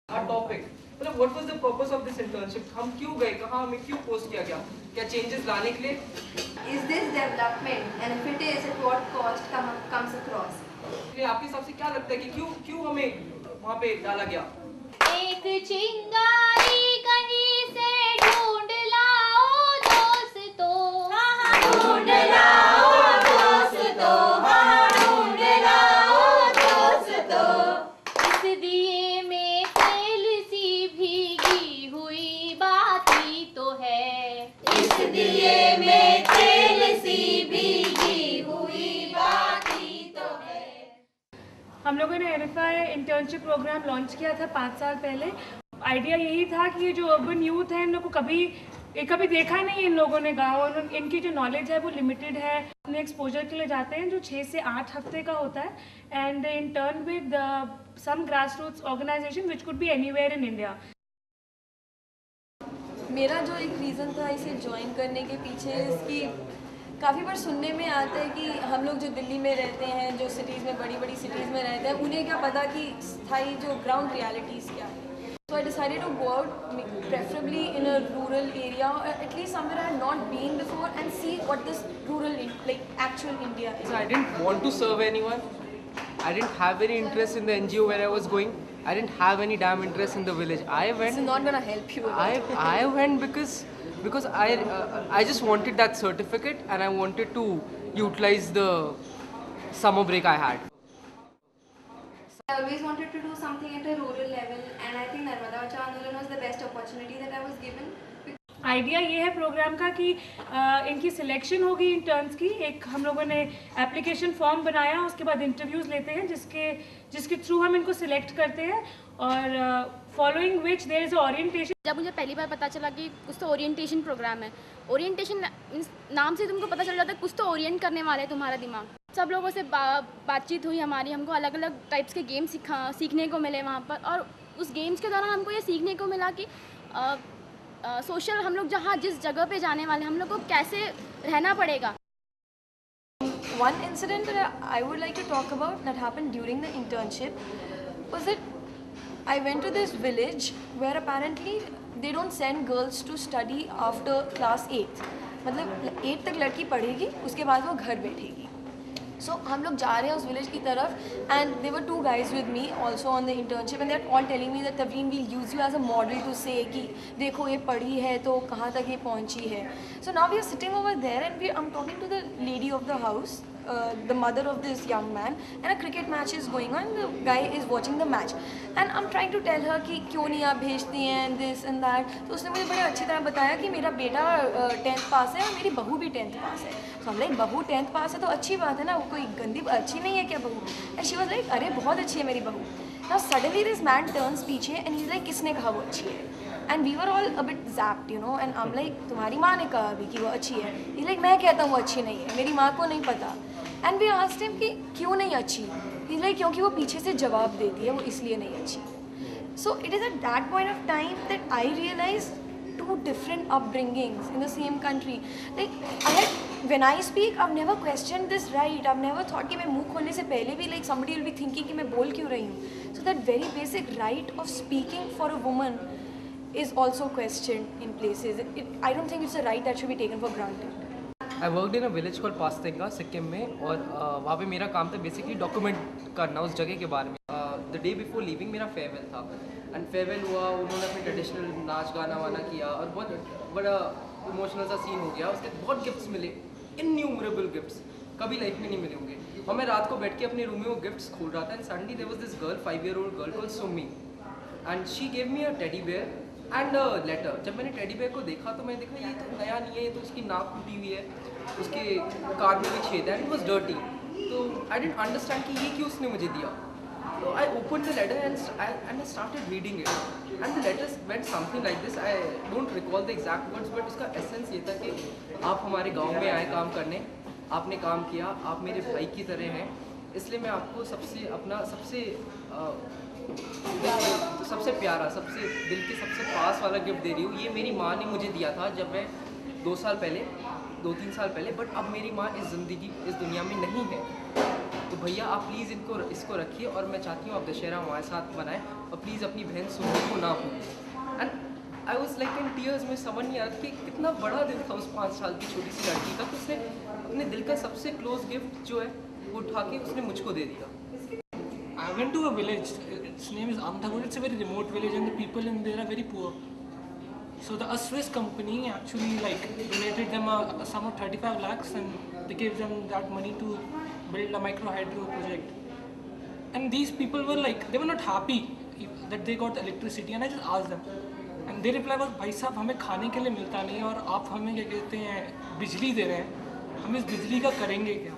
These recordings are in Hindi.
टॉपिक मतलब what was the purpose of this internship, हम क्यों गए, कहाँ हमें क्यों पोस्ट किया गया, क्या चेंजेस लाने के लिए? Is this development, and if it is, at what cost comes across? आपके हिसाब से क्या लगता है कि क्यों क्यों हमें वहाँ पे डाला गया? एक चिंगारी कहीं से ढूंढ लाओ दोस्तों, ढूंढ लाओ दोस्तों, ढूंढ लाओ दोस्तों। इस दिए में तेल सी भीगी हुई बाती तो है, इस दिए में तेल सी भीगी हुई बाती तो है। हम लोगों ने एरिफाई इंटर्नशिप प्रोग्राम लॉन्च किया था 5 साल पहले। आइडिया यही था कि ये जो अर्बन यूथ है इन लोग को कभी देखा नहीं इन लोगों ने गाँव, और इनकी जो नॉलेज है वो लिमिटेड है। अपने एक्सपोजर के लिए जाते हैं जो 6 से 8 हफ्ते का होता है, and in turn with some grass roots organisation which could be anywhere in India. मेरा जो एक रीज़न था इसे ज्वाइन करने के पीछे, इसकी काफ़ी बार सुनने में आता है कि हम लोग जो दिल्ली में रहते हैं, जो सिटीज़ में बड़ी बड़ी सिटीज़ में रहते हैं, उन्हें क्या पता कि स्थायी जो ग्राउंड रियलिटीज़ क्या है। So I decided to go out, preferably in a rural area, or at least somewhere I had not been before, and see what this rural, like actual India is. So I didn't want to serve anyone. I didn't have any interest in the NGO where I was going. I didn't have any damn interest in the village. I This went. is not gonna help you. I went because I just wanted that certificate and I wanted to utilize the summer break I had. I always wanted to do something at a rural level, and I think Narmada Bachao Andolan was the best opportunity that I was given. Idea ये है प्रोग्राम का कि इनकी सिलेक्शन होगी इंटर्न्स की। एक हम लोगों ने एप्लीकेशन फॉर्म बनाया, उसके बाद इंटरव्यूज़ लेते हैं जिसके थ्रू हम इनको सिलेक्ट करते हैं, और following which there is orientation. जब मुझे पहली बार पता चला कि कुछ तो ओरिएंटेशन प्रोग्राम है, ओरिएंटेशन नाम से तुमको पता चल जाता है कुछ तो ओरिएंट करने वाला है तुम्हारा दिमाग। सब लोगों से बातचीत हुई हमारी, हमको अलग अलग टाइप्स के गेम सीखने को मिले वहाँ पर, और उस गेम्स के दौरान हमको ये सीखने को मिला कि सोशल हम लोग जहाँ जिस जगह पे जाने वाले हम लोग को कैसे रहना पड़ेगा। One incident that I would like to talk about that happened during the internship was that I went to this village where apparently they don't send girls to study after class 8. मतलब 8 तक लड़की पढ़ेगी, उसके बाद वो घर बैठेगी। So हम लोग जा रहे हैं उस विलेज की तरफ, and there were 2 guys with me also on the internship, and they are all telling me that Tavleen, we'll use you as a model to say कि देखो ये पढ़ी है तो कहाँ तक ये पहुँची है। So now we are sitting over there and I'm talking to the lady of the house, the mother of this young man, and a cricket match is going on. The guy is watching the match, and I'm trying to tell her कि क्यों नहीं आप भेजती हैं this and that। तो उसने मुझे बड़े अच्छी तरह बताया कि मेरा बेटा 10th पास है और मेरी बहू भी 10th पास है। तो हम लाइक बहू 10th पास है तो अच्छी बात है ना, वो कोई गंदी अच्छी नहीं है क्या बहू? एंड शी वाज लाइक अरे बहुत अच्छी है मेरी बहू। Now suddenly this man turns पीछे एंड ही इज लाइक किसने कहा वो अच्छी है? And we were all a bit zapped you know, and I am like तुम्हारी माँ ने कहा अभी कि वो अच्छी है। ही लाइक मैं कहता हूँ वो अच्छी नहीं है, मेरी माँ को नहीं पता। एंड वी आस्क्ड हिम कि क्यों नहीं अच्छी? ही लाइक क्योंकि वो पीछे से जवाब देती है, वो इसलिए नहीं अच्छी। So it is at that point of time that I realized 2 different upbringings in the same country. Like when I speak, I've never questioned this right. I've never thought कि मैं मुँह खोलने से पहले भी like somebody will be thinking कि मैं बोल क्यों रही हूँ. So that very basic right of speaking for a woman is also questioned in places. I don't think it's a right that should be taken for granted. I worked in a village called पास्तेंगा Sikkim में, और वहाँ पे मेरा काम था बेसिकली डॉक्यूमेंट करना उस जगह के बारे में। द डे बिफोर लिविंग मेरा फेयरवेल था, एंड फेयरवेल हुआ, उन्होंने अपने ट्रेडिशनल नाच गाना वाना किया और बहुत बड़ा इमोशनल सा सीन हो गया। उसके बहुत गिफ्ट्स मिले, इन्यूमरेबल गिफ्ट्स, कभी लाइफ में नहीं मिले होंगे। और मैं रात को बैठ के अपने रूम में वो गिफ्ट्स खोल रहा था, and suddenly there was this girl, 5-year-old girl called Sumi, and she gave me a teddy bear and a letter. जब मैंने टेडी बेयर को देखा तो मैंने देखा ये तो नया नहीं है, ये तो उसकी नाक टूटी हुई है, उसके कान में भी छेद है, एंड इट वाज डर्टी। तो आई डिडंट अंडरस्टैंड कि ये क्यों उसने मुझे दिया। So I opened the letter and I started reading it, and the letter went something like this. I don't recall the exact words, but उसका essence ये था कि आप हमारे गांव में आए काम करने, आपने काम किया, आप मेरे भाई की तरह हैं, इसलिए मैं आपको सबसे प्यारा, सबसे दिल के सबसे पास वाला गिफ्ट दे रही हूँ। ये मेरी माँ ने मुझे दिया था जब मैं 2-3 साल पहले, बट अब मेरी माँ इस दुनिया में नहीं है। तो भैया आप प्लीज़ इसको रखिए और मैं चाहती हूँ आप दशहरा हमारे साथ बनाएं और प्लीज़ अपनी बहन सुमन को ना भूलें। And I was like in tears. में समझ नहीं आ रहा था कि कितना बड़ा दिल था उस 5 साल की छोटी सी लड़की का। तो उसने अपने दिल का सबसे क्लोज गिफ्ट जो है वो उठा के उसने मुझको दे दिया। I went to a village. Its name is Amthagur. It's a very remote village, and the people in there are very poor. So the Swiss company actually like donated them a sum of 35 lakhs, and they gave them that money to build a micro hydro project. And these people were like, they were not happy that they got electricity, and I just asked them, and their reply was, भाई साहब हमें खाने के लिए मिलता नहीं और आप हमें क्या कहते हैं बिजली दे रहे हैं, हम इस बिजली का करेंगे क्या?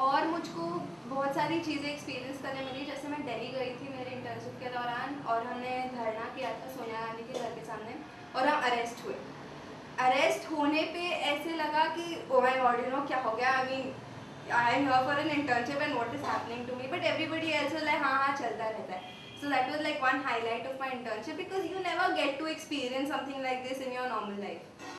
और मुझको बहुत सारी चीज़ें एक्सपीरियंस करने मिली। जैसे मैं दिल्ली गई थी मेरे इंटर्नशिप के दौरान और हमने धरना किया था सोनिया गांधी के घर के सामने और हम अरेस्ट हुए। अरेस्ट होने पे ऐसे लगा कि oh my god you know क्या हो गया। I mean I am here for an internship and what is happening to me, but everybody else was like हाँ चलता रहता है। So that was like one highlight of my internship because you never get to experience something like this in your normal life.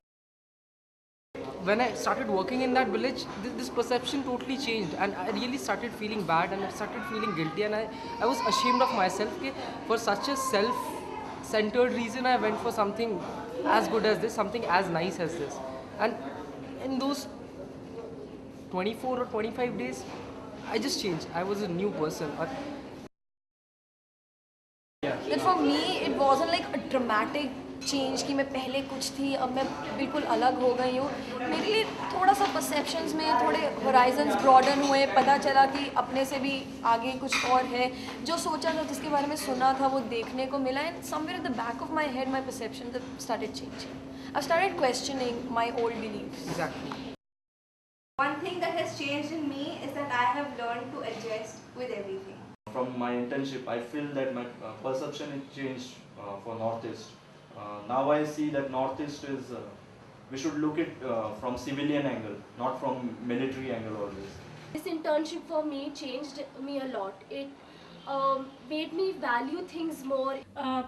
When I started working in that village, this perception totally changed, and I really started feeling bad and I started feeling guilty, and I was ashamed of myself कि for such a self-centered reason I went for something as good as this, something as nice as this. And in those 24 or 25 days, I just changed. I was a new person. That for me it wasn't like a dramatic change कि मैं पहले कुछ थी अब मैं बिल्कुल अलग हो गई हूँ। मेरे लिए थोड़ा सा परसेप्शंस में थोड़े होराइजन्स ब्रॉडन हुए, पता चला कि अपने से भी आगे कुछ और है। जो सोचा था जिसके बारे में सुना था वो देखने को मिला, and somewhere at the back of my head my perception started changing. I started questioning my old beliefs. Exactly. One thing that has changed in me is that I have learned to adjust with everything. From my internship, I feel that my perception has changed for Northeast. Now I see that Northeast is, we should look it from civilian angle, not from military angle always. This internship for me changed me a lot. It made me value things more.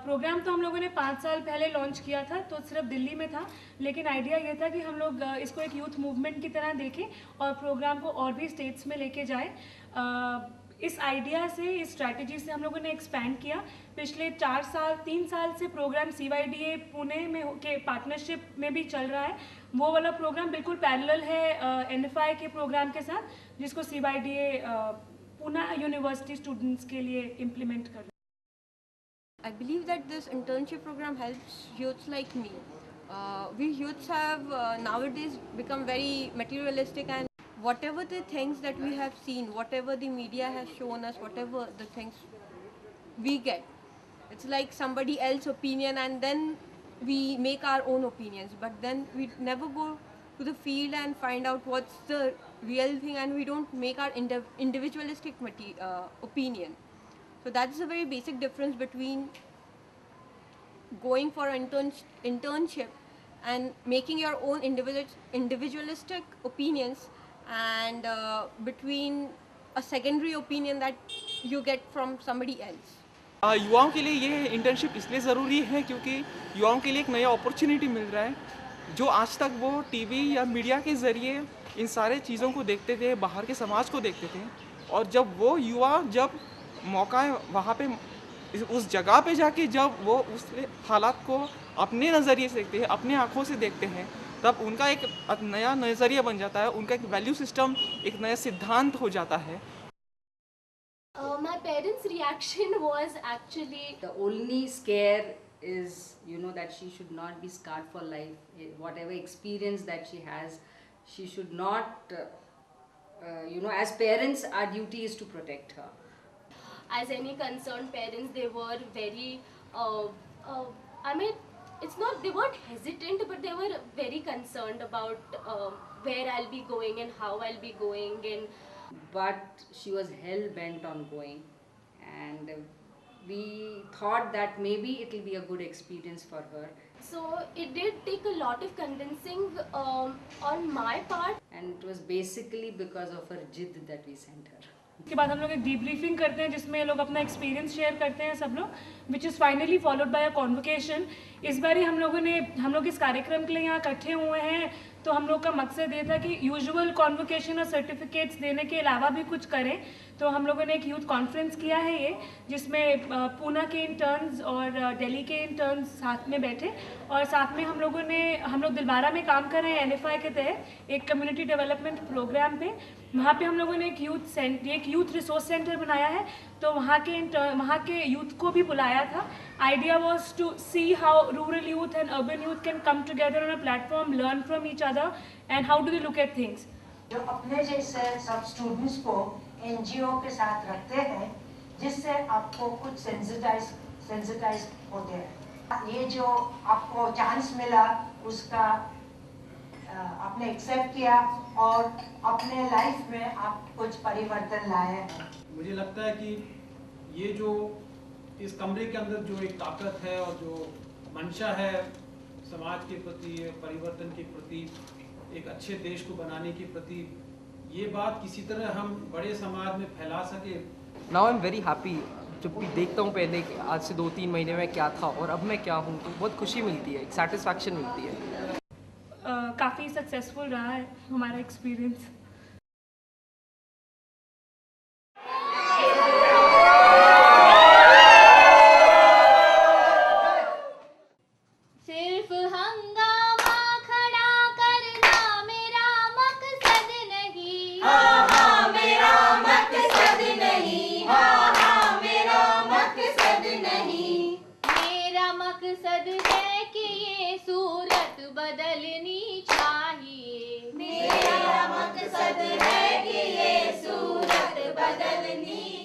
Programme तो हम लोगों ने 5 साल पहले लॉन्च किया था, तो सिर्फ दिल्ली में था, लेकिन आइडिया ये था कि हम लोग इसको एक यूथ मूवमेंट की तरह देखें और प्रोग्राम को और भी स्टेट्स में लेके जाए। इस आइडिया से, इस स्ट्रैटेजी से हम लोगों ने एक्सपैंड किया। पिछले 3 साल से प्रोग्राम CYDA पुणे में के पार्टनरशिप में भी चल रहा है। वो वाला प्रोग्राम बिल्कुल पैरेलल है NFI के प्रोग्राम के साथ, जिसको CYDA पुणे यूनिवर्सिटी स्टूडेंट्स के लिए इम्प्लीमेंट कर रहा है। I believe that this internship program helps youths like me. We youths have nowadays become very materialistic, and whatever the things that we have seen, whatever the media has shown us, whatever the things we get, it's like somebody else's opinion, and then we make our own opinions, but then we never go to the field and find out what's the real thing, and we don't make our individualistic opinion. So that's a very basic difference between going for an internship and making your own individualistic opinions, and between a secondary opinion that you get from somebody else. युवाओं के लिए ये इंटर्नशिप इसलिए ज़रूरी है क्योंकि युवाओं के लिए एक नया अपॉर्चुनिटी मिल रहा है, जो आज तक वो टीवी या मीडिया के ज़रिए इन सारे चीज़ों को देखते थे, बाहर के समाज को देखते थे, और जब वो युवा जब मौका है वहाँ पे उस जगह पे जाके जब वो उस हालात को अपने नज़रिए से देखते हैं, अपने आँखों से देखते हैं, तब उनका एक नया नज़रिया बन जाता है, उनका एक वैल्यू सिस्टम, एक नया सिद्धांत हो जाता है। My parents' reaction was actually the only scare is, you know, that she should not be scarred for life. Whatever experience that she has, she should not, you know, as parents, our duty is to protect her. as any concerned parents, they were very I mean, it's not, they weren't hesitant, but they were very concerned about where I'll be going and how I'll be going, and But she was hell bent on going, and we thought that maybe it will be a good experience for her. so it did take a lot of convincing on my part. And it was basically because of her jidd that we sent her. उसके बाद हम लोग एक डीब्रीफिंग करते हैं जिसमें लोग अपना एक्सपीरियंस शेयर करते हैं सब लोग, which is finally followed by a convocation. इस बार हम लोग इस कार्यक्रम के लिए यहाँ इकट्ठे हुए हैं, तो हम लोग का मकसद ये था कि यूजुअल कॉन्वोकेशन और सर्टिफिकेट्स देने के अलावा भी कुछ करें। तो हम लोगों ने एक यूथ कॉन्फ्रेंस किया है ये, जिसमें पूना के इंटर्न्स और दिल्ली के इंटर्न्स साथ में बैठे, और साथ में हम लोग दिलवारा में काम कर रहे हैं NFI के तहत एक कम्युनिटी डेवलपमेंट प्रोग्राम पे। वहाँ पे हम लोगों ने एक यूथ रिसोर्स सेंटर बनाया है, तो वहाँ के यूथ को भी बुलाया था। Idea was to see how rural youth and urban youth can come together on a platform, learn from each other and how do they look at things. जो अपने जैसे सब स्टूडेंट्स को NGO के साथ रखते हैं, जिससे आपको कुछ सेंसिटाइज होते हैं। ये जो आपको चांस मिला उसका आपने एक्सेप्ट किया और अपने लाइफ में आप कुछ परिवर्तन लाए हैं। मुझे लगता है कि ये जो इस कमरे के अंदर जो एक ताकत है और जो मंशा है समाज के प्रति, परिवर्तन के प्रति, एक अच्छे देश को बनाने के प्रति, ये बात किसी तरह हम बड़े समाज में फैला सके। Now I am very happy. जब भी देखता हूँ पहले आज से 2-3 महीने में क्या था और अब मैं क्या हूँ, तो बहुत खुशी मिलती है, एक सेटिस्फैक्शन मिलती है। काफ़ी सक्सेसफुल रहा है हमारा एक्सपीरियंस। सिर्फ हंगामा खड़ा करना मेरा मकसद नहीं, हाँ हाँ मेरा मकसद नहीं, हाँ हाँ मेरा मकसद नहीं। मेरा मकसद है कि ये सूरत बदलनी चाहिए, मेरा मकसद है कि ये सूरत बदलनी